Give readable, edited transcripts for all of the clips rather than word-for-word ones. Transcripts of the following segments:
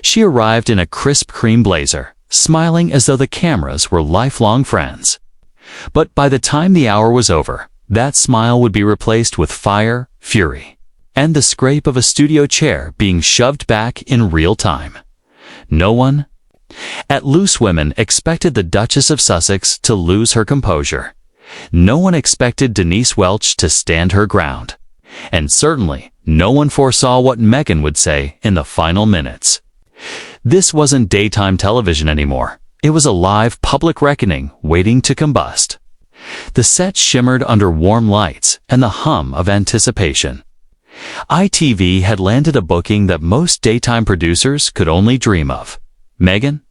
She arrived in a crisp cream blazer, smiling as though the cameras were lifelong friends. But by the time the hour was over, that smile would be replaced with fire, fury, and the scrape of a studio chair being shoved back in real time. No one at Loose Women expected the Duchess of Sussex to lose her composure. No one expected Denise Welch to stand her ground. And certainly, no one foresaw what Meghan would say in the final minutes. This wasn't daytime television anymore. It was a live public reckoning waiting to combust. The set shimmered under warm lights and the hum of anticipation. ITV had landed a booking that most daytime producers could only dream of. Meghan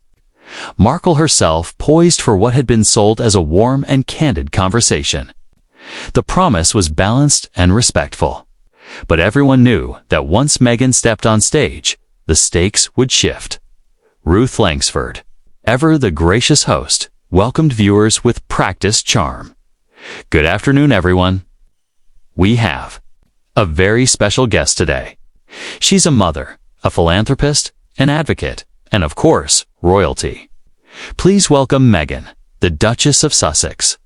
Markle herself poised for what had been sold as a warm and candid conversation. The promise was balanced and respectful. But everyone knew that once Meghan stepped on stage, the stakes would shift. Ruth Langsford, ever the gracious host, welcomed viewers with practiced charm. Good afternoon, everyone. We have a very special guest today. She's a mother, a philanthropist, an advocate, and of course, royalty. Please welcome Meghan, the Duchess of Sussex.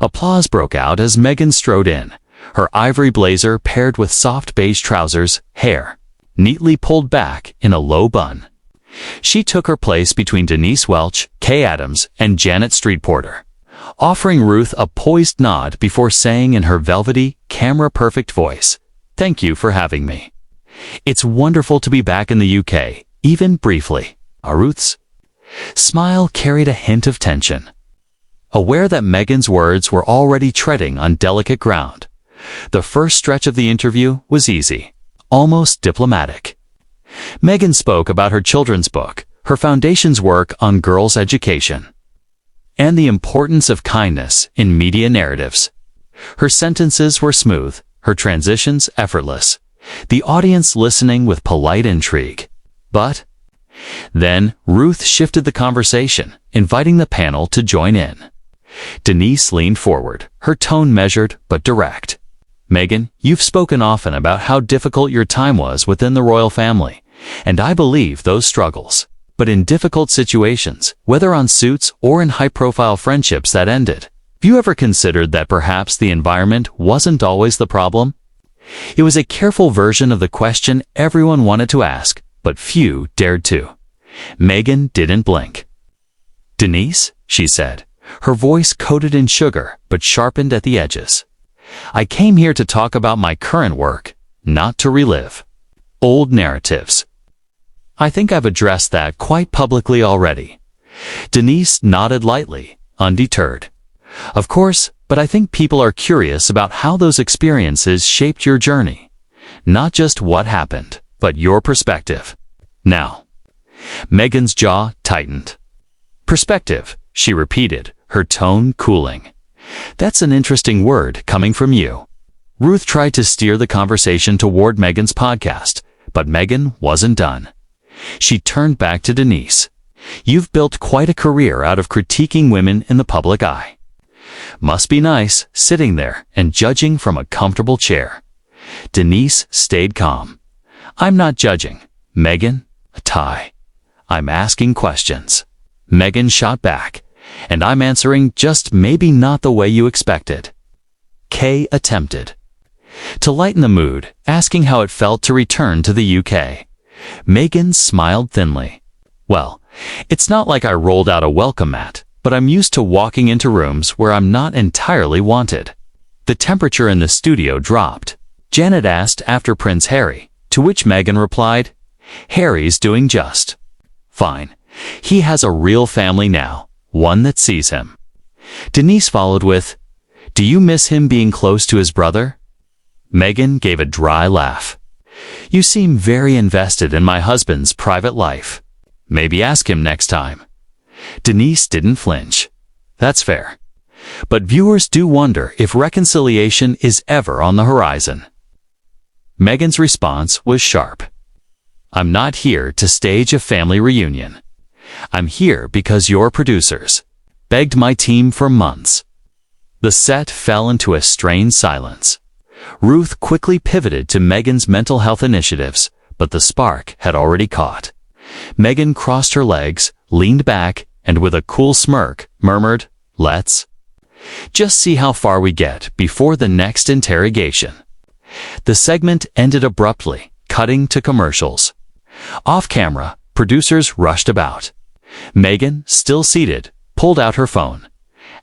Applause broke out as Meghan strode in, her ivory blazer paired with soft beige trousers, hair neatly pulled back in a low bun. She took her place between Denise Welch, Kay Adams, and Janet Street-Porter, offering Ruth a poised nod before saying in her velvety, camera-perfect voice, "Thank you for having me. It's wonderful to be back in the UK, even briefly." Ruth's smile carried a hint of tension. Aware that Meghan's words were already treading on delicate ground, the first stretch of the interview was easy, almost diplomatic. Meghan spoke about her children's book, her foundation's work on girls' education, and the importance of kindness in media narratives. Her sentences were smooth, her transitions effortless, the audience listening with polite intrigue. But then Ruth shifted the conversation, inviting the panel to join in. Denise leaned forward, her tone measured but direct. "Meghan, you've spoken often about how difficult your time was within the royal family, and I believe those struggles. But in difficult situations, whether on suits or in high-profile friendships that ended, have you ever considered that perhaps the environment wasn't always the problem?" It was a careful version of the question everyone wanted to ask, but few dared to. Meghan didn't blink. "Denise," she said, her voice coated in sugar but sharpened at the edges, "I came here to talk about my current work, not to relive old narratives. I think I've addressed that quite publicly already." Denise nodded lightly, undeterred. "Of course, but I think people are curious about how those experiences shaped your journey. Not just what happened, but your perspective." Now, Meghan's jaw tightened. "Perspective," she repeated, her tone cooling. "That's an interesting word coming from you." Ruth tried to steer the conversation toward Meghan's podcast, but Meghan wasn't done. She turned back to Denise. "You've built quite a career out of critiquing women in the public eye. Must be nice sitting there and judging from a comfortable chair." Denise stayed calm. "I'm not judging, Meghan. A tie. I'm asking questions." Meghan shot back, "And I'm answering just maybe not the way you expected." Kay attempted to lighten the mood, asking how it felt to return to the UK. Meghan smiled thinly. "Well, it's not like I rolled out a welcome mat, but I'm used to walking into rooms where I'm not entirely wanted." The temperature in the studio dropped. Janet asked after Prince Harry, to which Meghan replied, "Harry's doing just fine. He has a real family now, one that sees him." Denise followed with, "Do you miss him being close to his brother?" Meghan gave a dry laugh. "You seem very invested in my husband's private life. Maybe ask him next time." Denise didn't flinch. "That's fair. But viewers do wonder if reconciliation is ever on the horizon." Meghan's response was sharp. "I'm not here to stage a family reunion. I'm here because your producers begged my team for months." The set fell into a strained silence. Ruth quickly pivoted to Meghan's mental health initiatives, but the spark had already caught. Meghan crossed her legs, leaned back, and with a cool smirk, murmured, "Let's just see how far we get before the next interrogation." The segment ended abruptly, cutting to commercials. Off camera, producers rushed about. Meghan, still seated, pulled out her phone.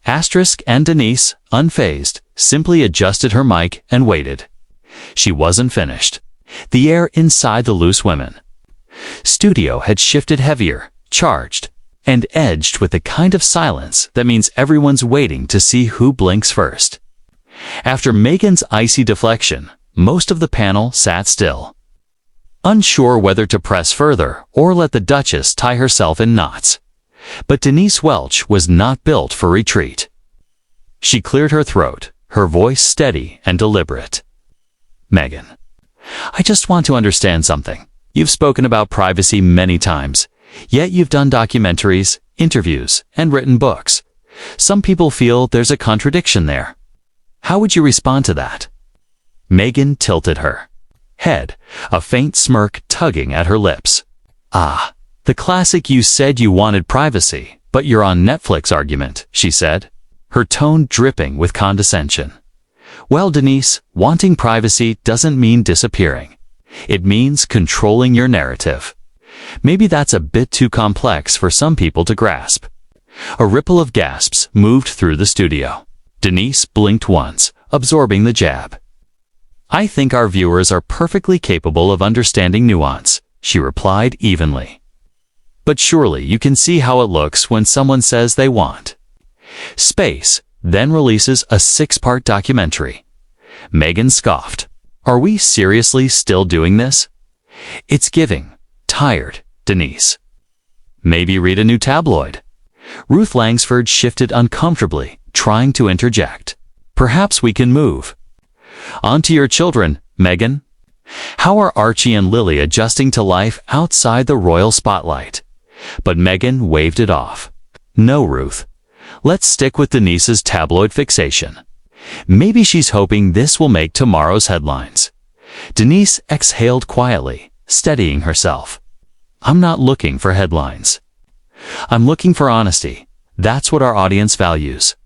Asterisk and Denise, unfazed, simply adjusted her mic and waited. She wasn't finished. The air inside the loose women studio had shifted heavier, charged, and edged with the kind of silence that means everyone's waiting to see who blinks first. After Meghan's icy deflection, most of the panel sat still, unsure whether to press further or let the Duchess tie herself in knots. But Denise Welch was not built for retreat. She cleared her throat, her voice steady and deliberate. "Meghan, I just want to understand something. You've spoken about privacy many times, yet you've done documentaries, interviews, and written books. Some people feel there's a contradiction there. How would you respond to that?" Meghan tilted her head, a faint smirk tugging at her lips. "Ah, the classic 'you said you wanted privacy, but you're on Netflix' argument," she said, her tone dripping with condescension. "Well, Denise, wanting privacy doesn't mean disappearing. It means controlling your narrative. Maybe that's a bit too complex for some people to grasp." A ripple of gasps moved through the studio. Denise blinked once, absorbing the jab. "I think our viewers are perfectly capable of understanding nuance," she replied evenly. "But surely you can see how it looks when someone says they want space, then releases a 6-part documentary." Meghan scoffed. "Are we seriously still doing this? It's giving tired, Denise. Maybe read a new tabloid." Ruth Langsford shifted uncomfortably, trying to interject. "Perhaps we can move on to your children, Meghan. How are Archie and Lily adjusting to life outside the royal spotlight?" But Meghan waved it off. "No, Ruth. Let's stick with Denise's tabloid fixation. Maybe she's hoping this will make tomorrow's headlines." Denise exhaled quietly, steadying herself. "I'm not looking for headlines. I'm looking for honesty. That's what our audience values."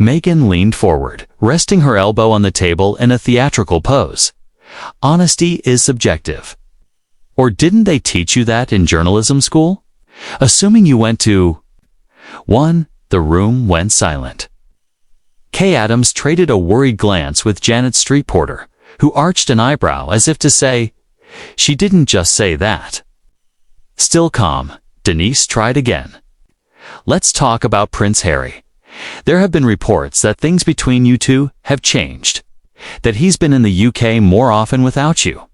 Meghan leaned forward, resting her elbow on the table in a theatrical pose. "Honesty is subjective. Or didn't they teach you that in journalism school? Assuming you went to one." The room went silent. Kay Adams traded a worried glance with Janet Street Porter, who arched an eyebrow as if to say, "She didn't just say that." Still calm, Denise tried again. "Let's talk about Prince Harry. There have been reports that things between you two have changed, that he's been in the UK more often without you.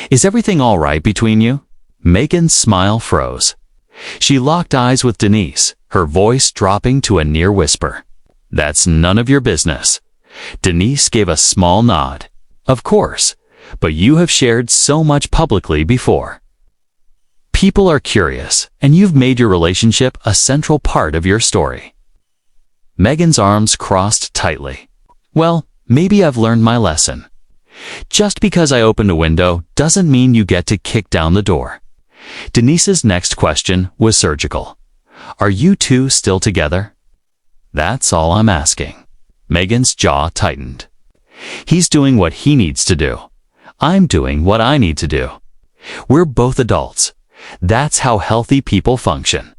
Is everything all right between you?" Meghan's smile froze. She locked eyes with Denise, her voice dropping to a near whisper. "That's none of your business." Denise gave a small nod. "Of course, but you have shared so much publicly before. People are curious, and you've made your relationship a central part of your story." Meghan's arms crossed tightly. "Well, maybe I've learned my lesson. Just because I opened a window doesn't mean you get to kick down the door." Denise's next question was surgical. "Are you two still together?" "That's all I'm asking." Meghan's jaw tightened. "He's doing what he needs to do. I'm doing what I need to do. We're both adults. That's how healthy people function.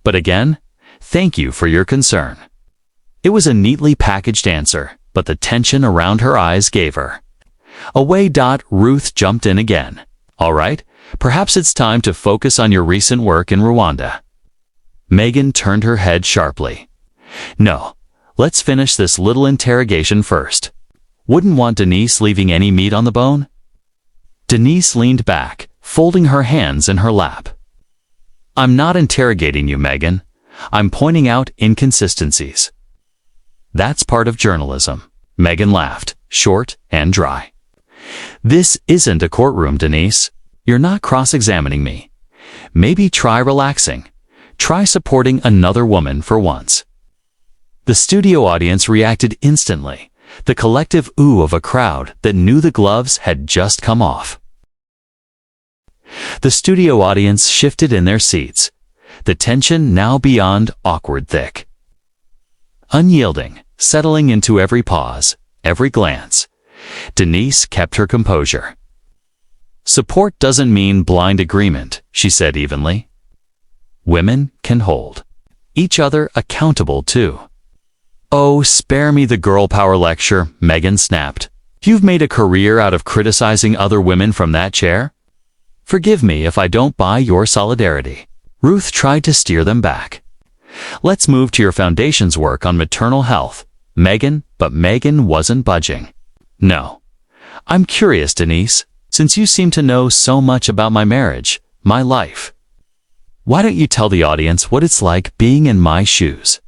But again, thank you for your concern." It was a neatly packaged answer, but the tension around her eyes gave her away. Ruth jumped in again. "All right, perhaps it's time to focus on your recent work in Rwanda." Meghan turned her head sharply. "No, let's finish this little interrogation first. Wouldn't want Denise leaving any meat on the bone." Denise leaned back, folding her hands in her lap. "I'm not interrogating you, Meghan. I'm pointing out inconsistencies." "That's part of journalism." Meghan laughed, short and dry. "This isn't a courtroom, Denise. You're not cross-examining me. Maybe try relaxing. Try supporting another woman for once." The studio audience reacted instantly, the collective ooh of a crowd that knew the gloves had just come off. The studio audience shifted in their seats, the tension now beyond awkward thick. Unyielding, settling into every pause, every glance, Denise kept her composure. "Support doesn't mean blind agreement," she said evenly. "Women can hold each other accountable too." "Oh, spare me the girl power lecture," Meghan snapped. "You've made a career out of criticizing other women from that chair? Forgive me if I don't buy your solidarity." Ruth tried to steer them back. "Let's move to your foundation's work on maternal health, Meghan," but Meghan wasn't budging. "No. I'm curious, Denise, since you seem to know so much about my marriage, my life. Why don't you tell the audience what it's like being in my shoes?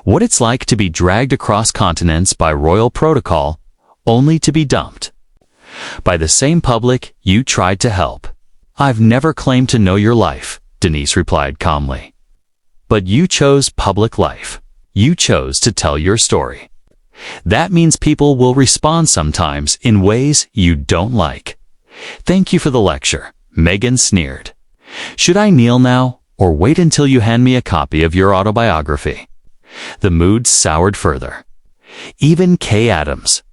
What it's like to be dragged across continents by royal protocol, only to be dumped by the same public you tried to help." "I've never claimed to know your life," Denise replied calmly. "But you chose public life. You chose to tell your story. That means people will respond sometimes in ways you don't like." "Thank you for the lecture," Meghan sneered. "Should I kneel now, or wait until you hand me a copy of your autobiography?" The mood soured further. Even Kay Adams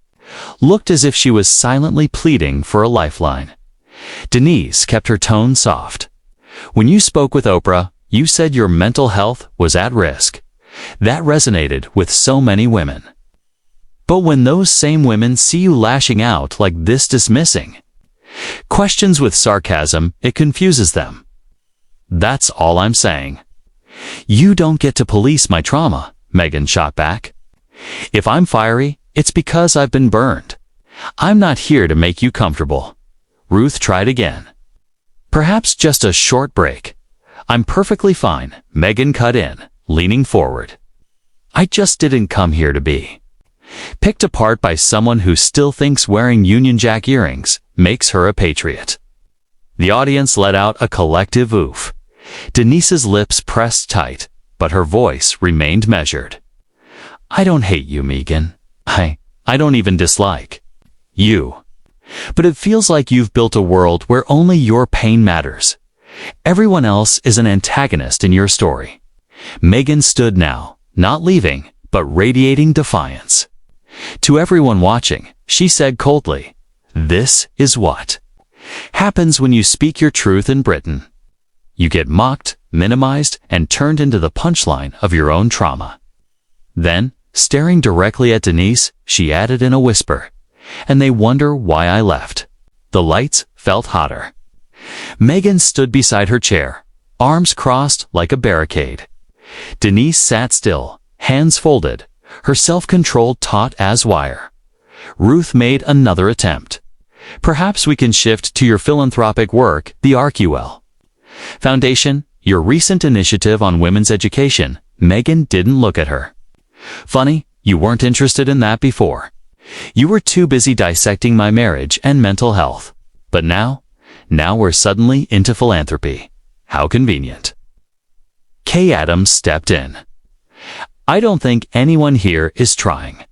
looked as if she was silently pleading for a lifeline. Denise kept her tone soft. "When you spoke with Oprah, you said your mental health was at risk. That resonated with so many women. But when those same women see you lashing out like this, dismissing questions with sarcasm, it confuses them. That's all I'm saying." "You don't get to police my trauma," Meghan shot back. "If I'm fiery, it's because I've been burned. I'm not here to make you comfortable." Ruth tried again. "Perhaps just a short break." "I'm perfectly fine," Meghan cut in, leaning forward. "I just didn't come here to be picked apart by someone who still thinks wearing Union Jack earrings makes her a patriot." The audience let out a collective oof. Denise's lips pressed tight, but her voice remained measured. "I don't hate you, Meghan. I don't even dislike you. But it feels like you've built a world where only your pain matters. Everyone else is an antagonist in your story." Meghan stood now, not leaving, but radiating defiance. To everyone watching, she said coldly, "This is what happens when you speak your truth in Britain. You get mocked, minimized, and turned into the punchline of your own trauma." Then, staring directly at Denise, she added in a whisper, "And they wonder why I left." The lights felt hotter. Meghan stood beside her chair, arms crossed like a barricade. Denise sat still, hands folded, her self-control taut as wire. Ruth made another attempt. "Perhaps we can shift to your philanthropic work, the Arcuel Foundation, your recent initiative on women's education." Meghan didn't look at her. "Funny, you weren't interested in that before. You were too busy dissecting my marriage and mental health. But now we're suddenly into philanthropy. How convenient." Kay Adams stepped in. "I don't think anyone here is trying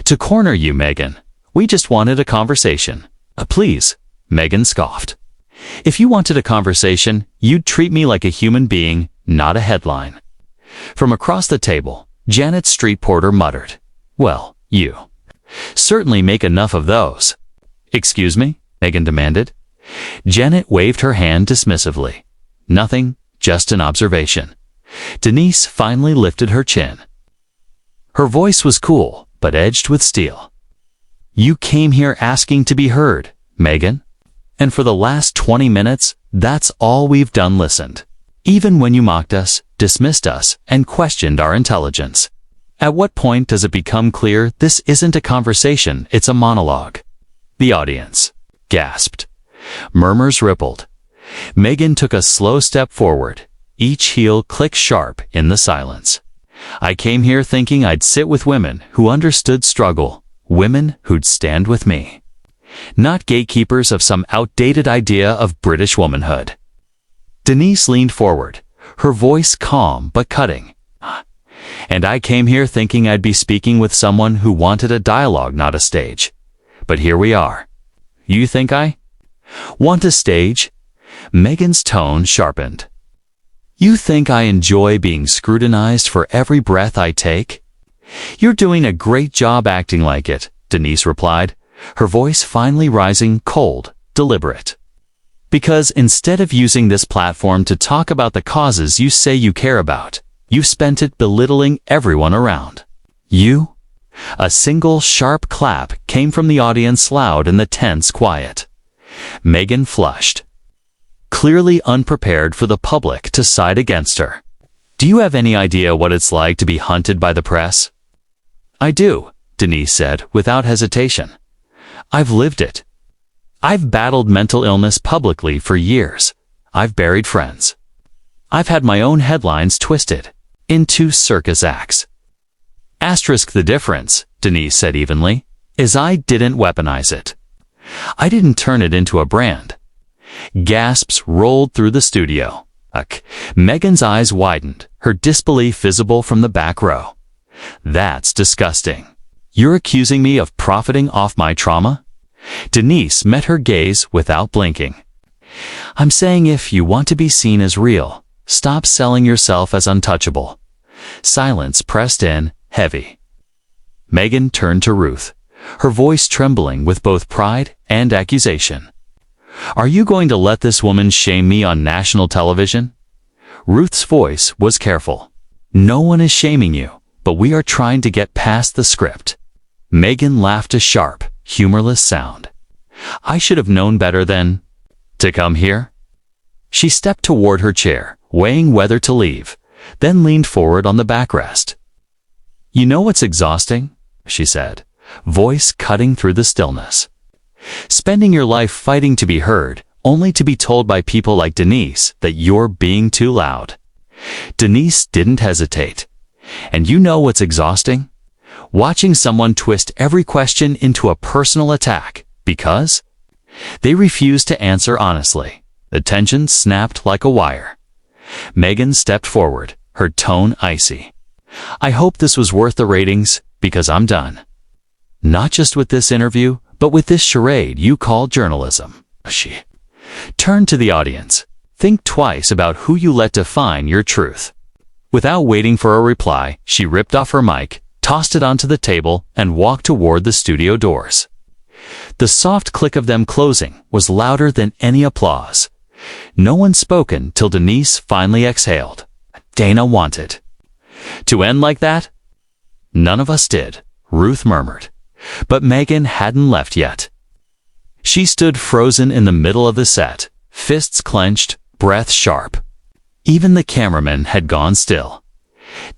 to corner you, Meghan. We just wanted a conversation." "Please," Meghan scoffed. "If you wanted a conversation, you'd treat me like a human being, not a headline." From across the table, Janet's street porter muttered, "Well, you certainly make enough of those." "Excuse me?" Meghan demanded. Janet waved her hand dismissively. "Nothing, just an observation." Denise finally lifted her chin. Her voice was cool, but edged with steel. "You came here asking to be heard, Meghan. And for the last 20 minutes, that's all we've done, listened. Even when you mocked us, dismissed us, and questioned our intelligence. At what point does it become clear this isn't a conversation, it's a monologue?" The audience gasped. Murmurs rippled. Meghan took a slow step forward, each heel clicked sharp in the silence. "I came here thinking I'd sit with women who understood struggle, women who'd stand with me. Not gatekeepers of some outdated idea of British womanhood." Denise leaned forward, her voice calm but cutting. "And I came here thinking I'd be speaking with someone who wanted a dialogue, not a stage. But here we are. You think I want a stage?" Meghan's tone sharpened. You think I enjoy being scrutinized for every breath I take? You're doing a great job acting like it, Denise replied, her voice finally rising cold, deliberate. Because instead of using this platform to talk about the causes you say you care about, you've spent it belittling everyone around. You? A single sharp clap came from the audience loud in the tense quiet. Meghan flushed, clearly unprepared for the public to side against her. Do you have any idea what it's like to be hunted by the press? I do, Denise said without hesitation. I've lived it. I've battled mental illness publicly for years. I've buried friends. I've had my own headlines twisted into circus acts. Asterisk the difference, Denise said evenly, is I didn't weaponize it. I didn't turn it into a brand. Gasps rolled through the studio. Meghan's eyes widened, her disbelief visible from the back row. That's disgusting. You're accusing me of profiting off my trauma? Denise met her gaze without blinking. I'm saying if you want to be seen as real, stop selling yourself as untouchable. Silence pressed in, heavy. Meghan turned to Ruth, her voice trembling with both pride and accusation. Are you going to let this woman shame me on national television? Ruth's voice was careful. No one is shaming you, but we are trying to get past the script. Meghan laughed a sharp, humorless sound. I should have known better than to come here. She stepped toward her chair, weighing whether to leave, then leaned forward on the backrest. You know what's exhausting? She said, voice cutting through the stillness. Spending your life fighting to be heard, only to be told by people like Denise that you're being too loud. Denise didn't hesitate. And you know what's exhausting? Watching someone twist every question into a personal attack because they refused to answer honestly. The tension snapped like a wire. Meghan stepped forward, her tone icy. I hope this was worth the ratings, because I'm done. Not just with this interview, but with this charade you call journalism. She turned to the audience. Think twice about who you let define your truth. Without waiting for a reply, she ripped off her mic, tossed it onto the table, and walked toward the studio doors. The soft click of them closing was louder than any applause. No one spoke till Denise finally exhaled. Dana wanted to end like that? None of us did, Ruth murmured. But Meghan hadn't left yet. She stood frozen in the middle of the set, fists clenched, breath sharp. Even the cameraman had gone still.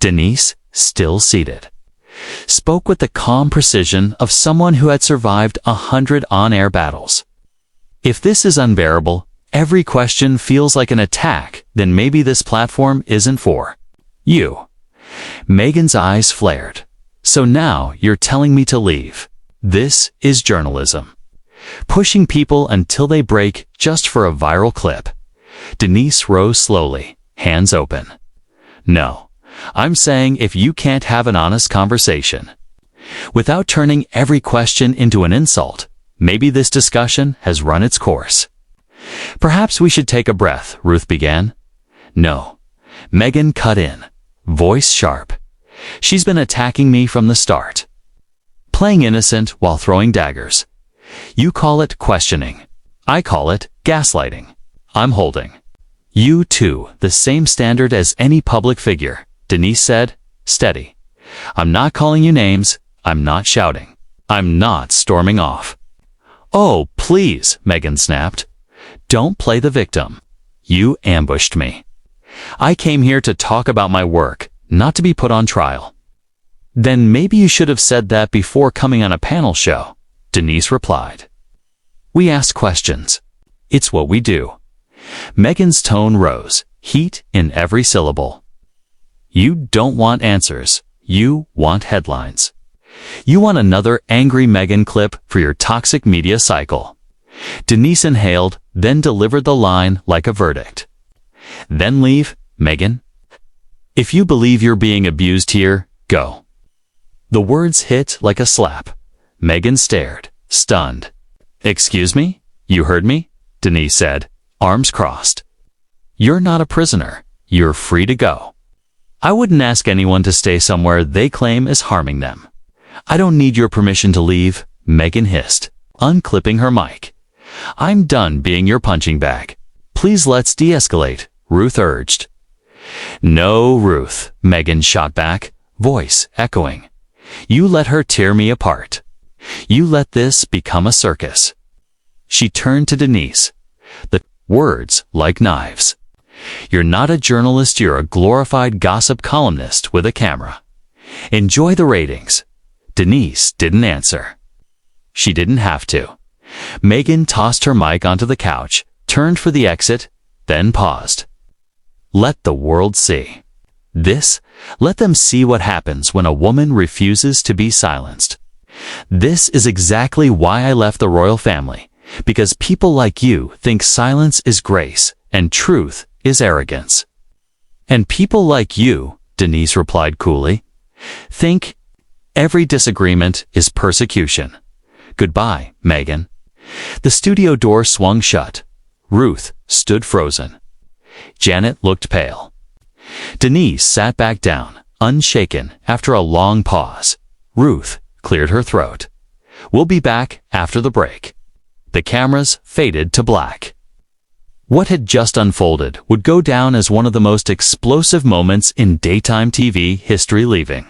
Denise, still seated, spoke with the calm precision of someone who had survived 100 on-air battles. If this is unbearable, every question feels like an attack, then maybe this platform isn't for you. Meghan's eyes flared. So now you're telling me to leave. This is journalism. Pushing people until they break just for a viral clip. Denise rose slowly, hands open. No, I'm saying if you can't have an honest conversation, without turning every question into an insult, maybe this discussion has run its course. Perhaps we should take a breath, Ruth began. No. Meghan cut in, voice sharp. She's been attacking me from the start. Playing innocent while throwing daggers. You call it questioning. I call it gaslighting. I'm holding you to the same standard as any public figure, Denise said, steady. I'm not calling you names. I'm not shouting. I'm not storming off. Oh, please, Meghan snapped. Don't play the victim. You ambushed me. I came here to talk about my work, not to be put on trial. Then maybe you should have said that before coming on a panel show, Denise replied. We ask questions. It's what we do. Meghan's tone rose, heat in every syllable. You don't want answers. You want headlines. You want another angry Meghan clip for your toxic media cycle. Denise inhaled, then delivered the line like a verdict. Then leave, Meghan. If you believe you're being abused here, go. The words hit like a slap. Meghan stared, stunned. Excuse me? You heard me? Denise said, arms crossed. "You're not a prisoner. You're free to go." "I wouldn't ask anyone to stay somewhere they claim is harming them." "I don't need your permission to leave," Meghan hissed, unclipping her mic. "I'm done being your punching bag. Please let's de-escalate," Ruth urged. "No, Ruth," Meghan shot back, voice echoing. "You let her tear me apart. You let this become a circus." She turned to Denise, the words like knives. "You're not a journalist, you're a glorified gossip columnist with a camera. Enjoy the ratings." Denise didn't answer. She didn't have to. Meghan tossed her mic onto the couch, turned for the exit, then paused. "Let the world see this. Let them see what happens when a woman refuses to be silenced. This is exactly why I left the royal family, because people like you think silence is grace and truth is arrogance." "And people like you," Denise replied coolly, "think every disagreement is persecution." "Goodbye, Meghan." The studio door swung shut. Ruth stood frozen. Janet looked pale. Denise sat back down, unshaken, after a long pause. Ruth cleared her throat. "We'll be back after the break." The cameras faded to black. What had just unfolded would go down as one of the most explosive moments in daytime TV history, leaving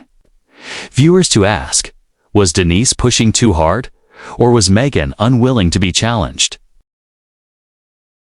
viewers to ask, was Denise pushing too hard, or was Meghan unwilling to be challenged?